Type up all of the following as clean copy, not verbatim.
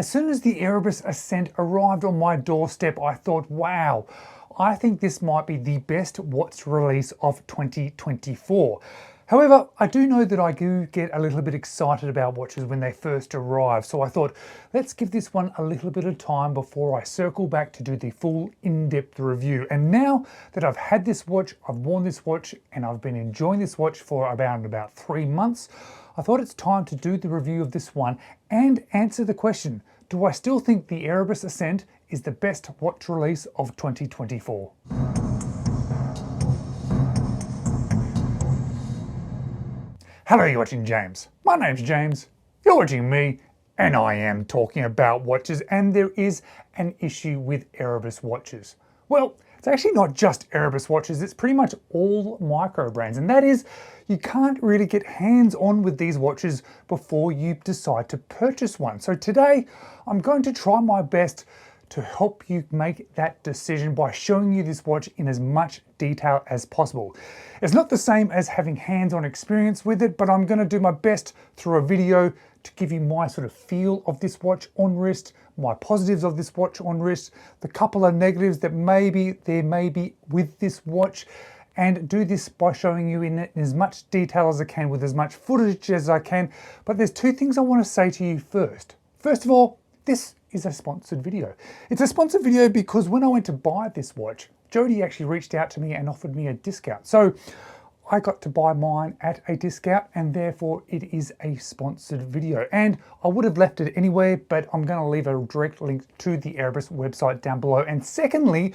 As soon as the Erebus Ascent arrived on my doorstep, I thought, wow, I think this might be the best watch release of 2024. However, I do know that I do get a little bit excited about watches when they first arrive, so I thought, let's give this one a little bit of time before I circle back to do the full in-depth review. And now that I've had this watch, I've worn this watch, and I've been enjoying this watch for about 3 months, I thought it's time to do the review of this one and answer the question, do I still think the Erebus Ascent is the best watch release of 2024? Hello, you're watching James. My name's James, you're watching me, and I am talking about watches, and there is an issue with Erebus watches. Well, it's actually not just Erebus watches, it's pretty much all micro brands, and that is, you can't really get hands-on with these watches before you decide to purchase one. So today, I'm going to try my best to help you make that decision by showing you this watch in as much detail as possible. It's not the same as having hands-on experience with it, but I'm going to do my best through a video to give you my sort of feel of this watch on wrist, my positives of this watch on wrist, the couple of negatives that there may be with this watch, and do this by showing you in as much detail as I can with as much footage as I can. But there's two things I want to say to you first. First of all, this is a sponsored video. It's a sponsored video because when I went to buy this watch, Jody actually reached out to me and offered me a discount. So I got to buy mine at a discount, and therefore it is a sponsored video. And I would have left it anyway, but I'm going to leave a direct link to the Erebus website down below. And secondly,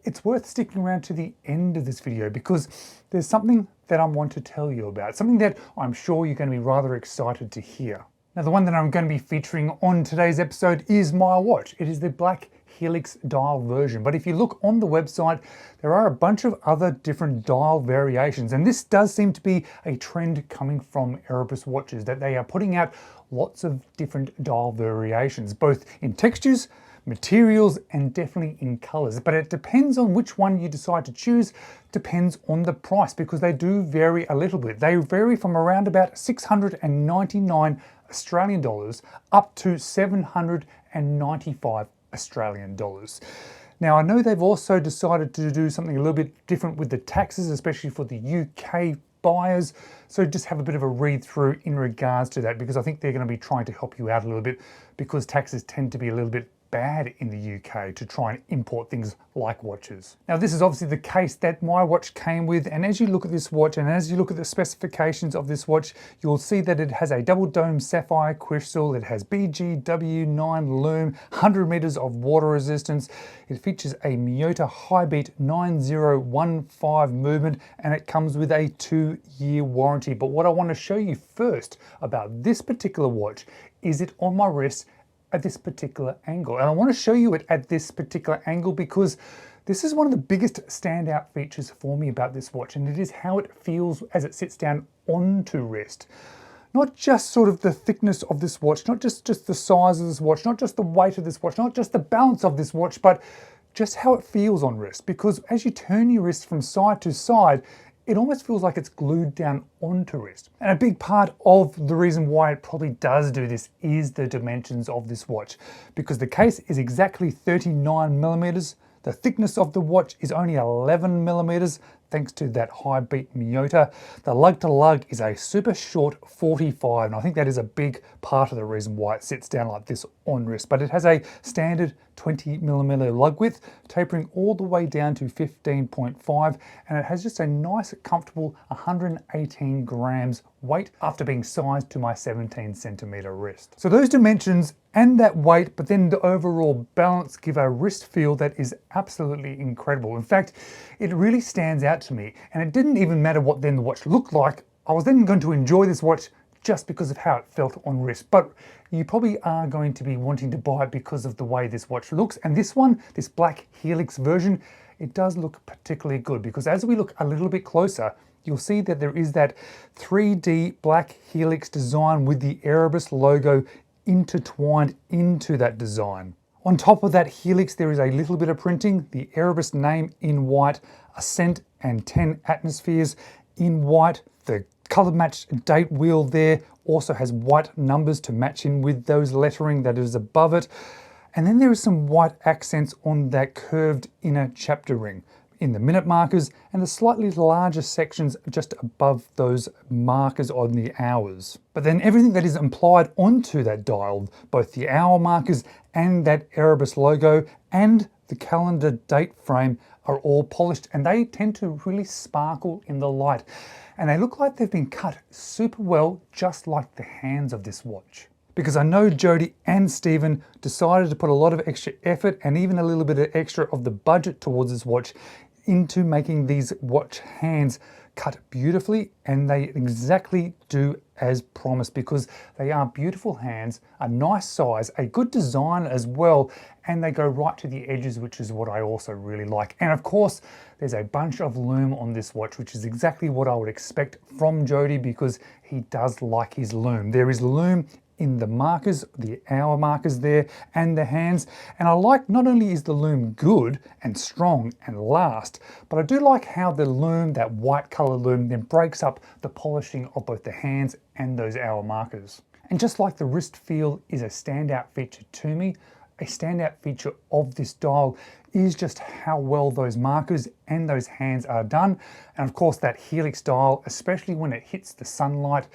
it's worth sticking around to the end of this video because there's something that I want to tell you about, something that I'm sure you're going to be rather excited to hear. Now, the one that I'm going to be featuring on today's episode is my watch. It is the black Helix dial version. But if you look on the website, there are a bunch of other different dial variations. And this does seem to be a trend coming from Erebus watches, that they are putting out lots of different dial variations, both in textures, materials, and definitely in colors. But it depends on which one you decide to choose, depends on the price, because they do vary a little bit. They vary from around about 699 Australian dollars up to 795 Australian dollars. Now, I know they've also decided to do something a little bit different with the taxes, especially for the UK buyers. So just have a bit of a read through in regards to that, because I think they're going to be trying to help you out a little bit, because taxes tend to be a little bit bad in the UK to try and import things like watches. Now, this is obviously the case that my watch came with, and as you look at this watch and as you look at the specifications of this watch, you'll see that it has a double dome sapphire crystal, it has BGW9 lume, 100 meters of water resistance, it features a Miyota high beat 9015 movement, and it comes with a 2-year warranty. But what I want to show you first about this particular watch is it on my wrist at this particular angle. And I want to show you it at this particular angle because this is one of the biggest standout features for me about this watch, and it is how it feels as it sits down onto wrist. Not just sort of the thickness of this watch, not just the size of this watch, not just the weight of this watch, not just the balance of this watch, but just how it feels on wrist. Because as you turn your wrist from side to side, it almost feels like it's glued down onto wrist. And a big part of the reason why it probably does do this is the dimensions of this watch, because the case is exactly 39 millimeters. The thickness of the watch is only 11 millimeters, thanks to that high beat Miyota. The lug to lug is a super short 45, and I think that is a big part of the reason why it sits down like this on wrist. But it has a standard 20 millimeter lug width, tapering all the way down to 15.5, and it has just a nice, comfortable 118 grams weight after being sized to my 17 centimeter wrist. So those dimensions and that weight, but then the overall balance, give a wrist feel that is absolutely incredible. In fact, it really stands out to me, and it didn't even matter what then the watch looked like. I was then going to enjoy this watch just because of how it felt on wrist. But you probably are going to be wanting to buy it because of the way this watch looks. And this one, this black Helix version, it does look particularly good, because as we look a little bit closer, you'll see that there is that 3D black Helix design with the Erebus logo intertwined into that design. On top of that Helix, there is a little bit of printing, the Erebus name in white, Ascent and 10 atmospheres in white, the color matched date wheel there, also has white numbers to match in with those lettering that is above it. And then there is some white accents on that curved inner chapter ring in the minute markers and the slightly larger sections just above those markers on the hours. But then everything that is applied onto that dial, both the hour markers and that Erebus logo and the calendar date frame, are all polished, and they tend to really sparkle in the light. And they look like they've been cut super well, just like the hands of this watch. Because I know Jody and Stephen decided to put a lot of extra effort and even a little bit of extra of the budget towards this watch into making these watch hands cut beautifully, and they exactly do as promised, because they are beautiful hands, a nice size, a good design as well, and they go right to the edges, which is what I also really like. And of course, there's a bunch of lume on this watch, which is exactly what I would expect from Jody, because he does like his lume. There is lume in the markers, the hour markers there, and the hands. And I like, not only is the lume good and strong and last, but I do like how the lume, that white color lume, then breaks up the polishing of both the hands and those hour markers. And just like the wrist feel is a standout feature to me, a standout feature of this dial is just how well those markers and those hands are done. And of course that helix dial, especially when it hits the sunlight,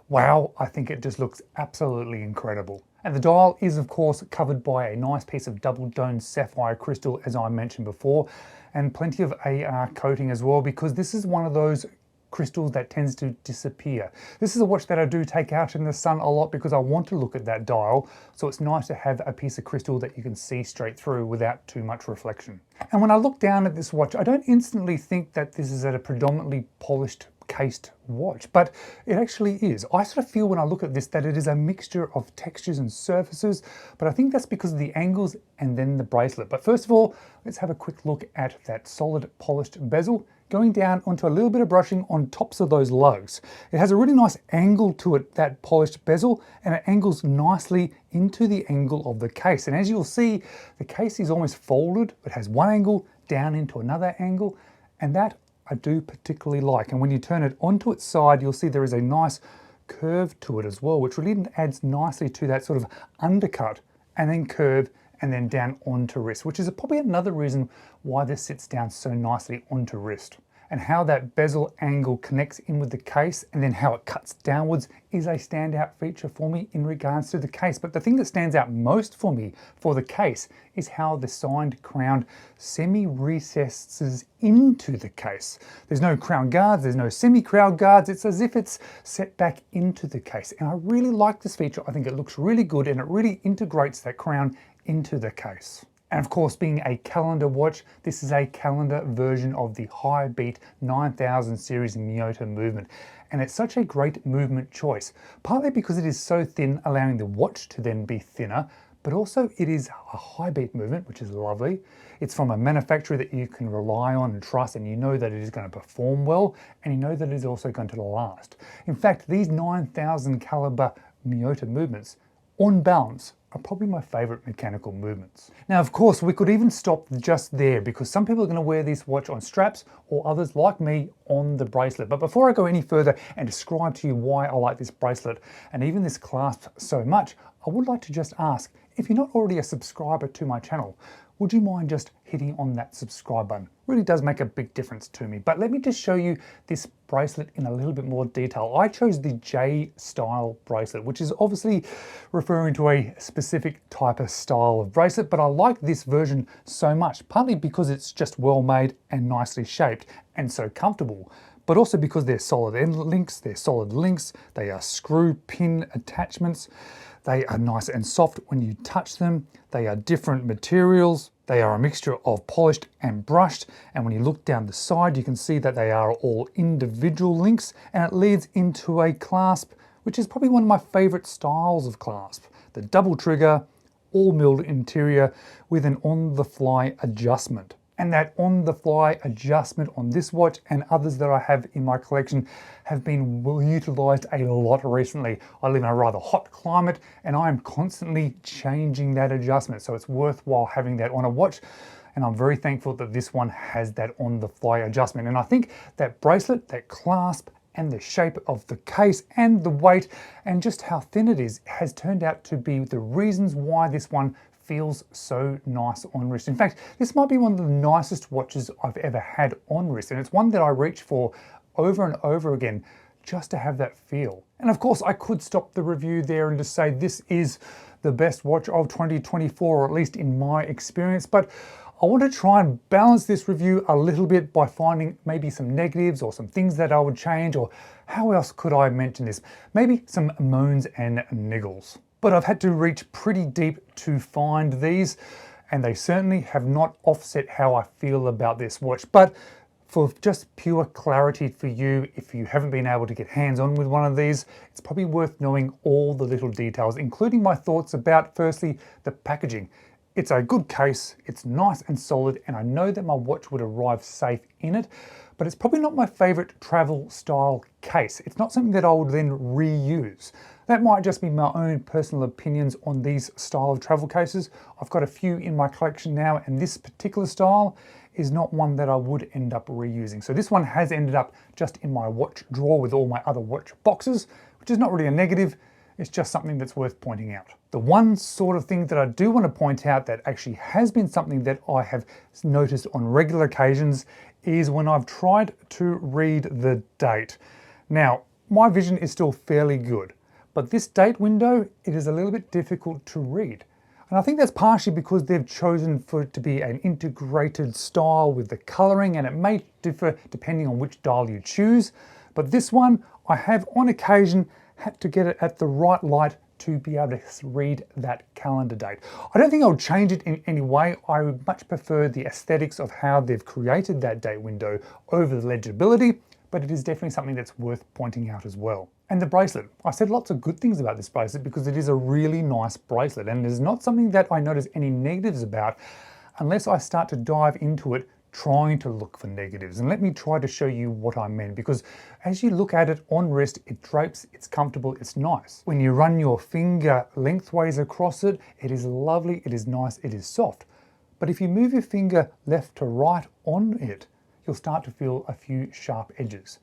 wow, I think it just looks absolutely incredible. And the dial is of course covered by a nice piece of double toned sapphire crystal, as I mentioned before, and plenty of AR coating as well, because this is one of those crystals that tends to disappear. This is a watch that I do take out in the sun a lot because I want to look at that dial, so it's nice to have a piece of crystal that you can see straight through without too much reflection. And when I look down at this watch, I don't instantly think that this is a predominantly polished cased watch, but it actually is. I sort of feel when I look at this that it is a mixture of textures and surfaces, but I think that's because of the angles and then the bracelet. But first of all, let's have a quick look at that solid polished bezel, going down onto a little bit of brushing on tops of those lugs. It has a really nice angle to it, that polished bezel, and it angles nicely into the angle of the case. And as you'll see, the case is almost folded. It has one angle down into another angle, and that I do particularly like. And when you turn it onto its side, you'll see there is a nice curve to it as well, which really adds nicely to that sort of undercut and then curve and then down onto wrist, which is probably another reason why this sits down so nicely onto wrist. And how that bezel angle connects in with the case and then how it cuts downwards is a standout feature for me in regards to the case. But the thing that stands out most for me for the case is how the signed crown semi-recesses into the case. There's no crown guards, there's no semi-crown guards, it's as if it's set back into the case. And I really like this feature. I think it looks really good and it really integrates that crown into the case. And of course, being a calendar watch, this is a calendar version of the High Beat 9000 series Miyota movement. And it's such a great movement choice, partly because it is so thin, allowing the watch to then be thinner, but also it is a high beat movement, which is lovely. It's from a manufacturer that you can rely on and trust, and you know that it is going to perform well, and you know that it is also going to last. In fact, these 9000 caliber Miyota movements, on balance, are probably my favorite mechanical movements. Now, of course, we could even stop just there because some people are going to wear this watch on straps or others like me on the bracelet. But before I go any further and describe to you why I like this bracelet and even this clasp so much, I would like to just ask, if you're not already a subscriber to my channel, would you mind just hitting on that subscribe button? It really does make a big difference to me. But let me just show you this bracelet in a little bit more detail. I chose the J style bracelet, which is obviously referring to a specific type of style of bracelet, but I like this version so much, partly because it's just well made and nicely shaped and so comfortable, but also because they're solid end links, they're solid links, they are screw pin attachments. They are nice and soft when you touch them. They are different materials. They are a mixture of polished and brushed. And when you look down the side, you can see that they are all individual links, and it leads into a clasp, which is probably one of my favorite styles of clasp. The double trigger, all milled interior with an on-the-fly adjustment. And that on-the-fly adjustment on this watch and others that I have in my collection have been utilized a lot recently. I live in a rather hot climate and I am constantly changing that adjustment. So it's worthwhile having that on a watch. And I'm very thankful that this one has that on-the-fly adjustment. And I think that bracelet, that clasp, and the shape of the case and the weight and just how thin it is has turned out to be the reasons why this one feels so nice on wrist. In fact, this might be one of the nicest watches I've ever had on wrist, and it's one that I reach for over and over again just to have that feel. And of course, I could stop the review there and just say this is the best watch of 2024, or at least in my experience, but I want to try and balance this review a little bit by finding maybe some negatives or some things that I would change, or how else could I mention this? Maybe some moans and niggles. But I've had to reach pretty deep to find these, and they certainly have not offset how I feel about this watch. But for just pure clarity for you, if you haven't been able to get hands-on with one of these, it's probably worth knowing all the little details, including my thoughts about, firstly, the packaging. It's a good case, it's nice and solid, and I know that my watch would arrive safe in it, but it's probably not my favorite travel style case. It's not something that I would then reuse. That might just be my own personal opinions on these style of travel cases. I've got a few in my collection now, and this particular style is not one that I would end up reusing. So this one has ended up just in my watch drawer with all my other watch boxes, which is not really a negative. It's just something that's worth pointing out. The one sort of thing that I do want to point out that actually has been something that I have noticed on regular occasions is when I've tried to read the date. Now, my vision is still fairly good, but this date window, it is a little bit difficult to read. And I think that's partially because they've chosen for it to be an integrated style with the coloring, and it may differ depending on which dial you choose. But this one, I have on occasion had to get it at the right light to be able to read that calendar date. I don't think I'll change it in any way. I would much prefer the aesthetics of how they've created that date window over the legibility, but it is definitely something that's worth pointing out as well. And the bracelet. I said lots of good things about this bracelet because it is a really nice bracelet, and it is not something that I notice any negatives about unless I start to dive into it trying to look for negatives. And let me try to show you what I mean, because as you look at it on wrist, it drapes, it's comfortable, it's nice. When you run your finger lengthways across it, it is lovely, it is nice, it is soft. But if you move your finger left to right on it, you'll start to feel a few sharp edges.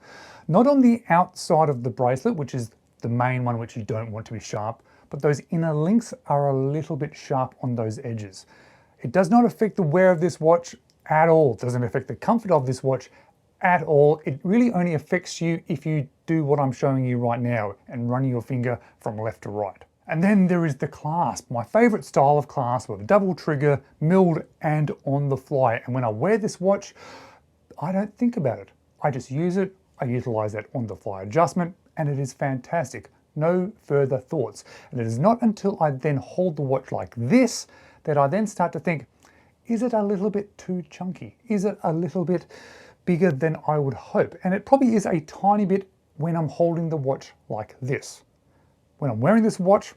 Not on the outside of the bracelet, which is the main one which you don't want to be sharp, but those inner links are a little bit sharp on those edges. It does not affect the wear of this watch at all. It doesn't affect the comfort of this watch at all. It really only affects you if you do what I'm showing you right now and run your finger from left to right. And then there is the clasp, my favorite style of clasp with a double trigger, milled and on the fly. And when I wear this watch, I don't think about it. I just use it, I utilize that on the fly adjustment, and it is fantastic. No further thoughts. And it is not until I then hold the watch like this that I then start to think, is it a little bit too chunky? Is it a little bit bigger than I would hope? And it probably is a tiny bit when I'm holding the watch like this. When I'm wearing this watch,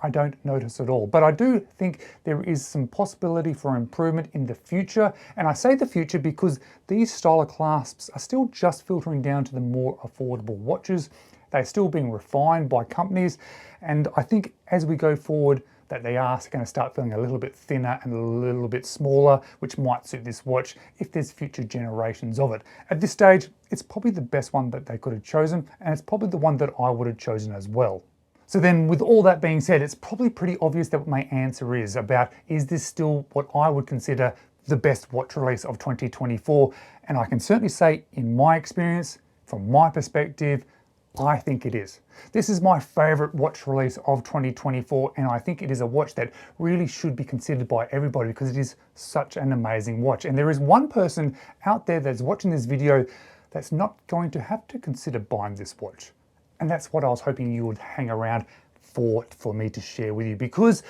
I don't notice at all. But I do think there is some possibility for improvement in the future. And I say the future because these style of clasps are still just filtering down to the more affordable watches. They're still being refined by companies. And I think as we go forward, that they are going to start feeling a little bit thinner and a little bit smaller, which might suit this watch if there's future generations of it. At this stage, it's probably the best one that they could have chosen, and it's probably the one that I would have chosen as well. So then with all that being said, it's probably pretty obvious that what my answer is about, is this still what I would consider the best watch release of 2024? And I can certainly say, in my experience, from my perspective, I think it is. This is my favorite watch release of 2024, and I think it is a watch that really should be considered by everybody because it is such an amazing watch. And there is one person out there that's watching this video that's not going to have to consider buying this watch. And that's what I was hoping you would hang around for me to share with you, because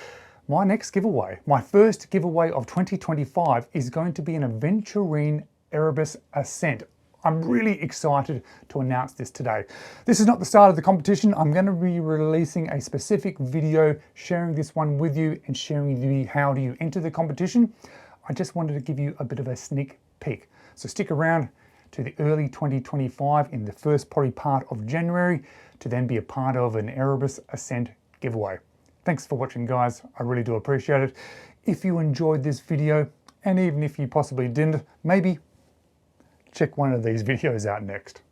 my next giveaway, my first giveaway of 2025, is going to be an Aventurine Erebus Ascent. I'm really excited to announce this today. This is not the start of the competition. I'm going to be releasing a specific video sharing this one with you and sharing with you how do you enter the competition. I just wanted to give you a bit of a sneak peek. So stick around to the early 2025 in the first probably part of January to then be a part of an Erebus Ascent giveaway. Thanks for watching, guys. I really do appreciate it. If you enjoyed this video, and even if you possibly didn't, maybe check one of these videos out next.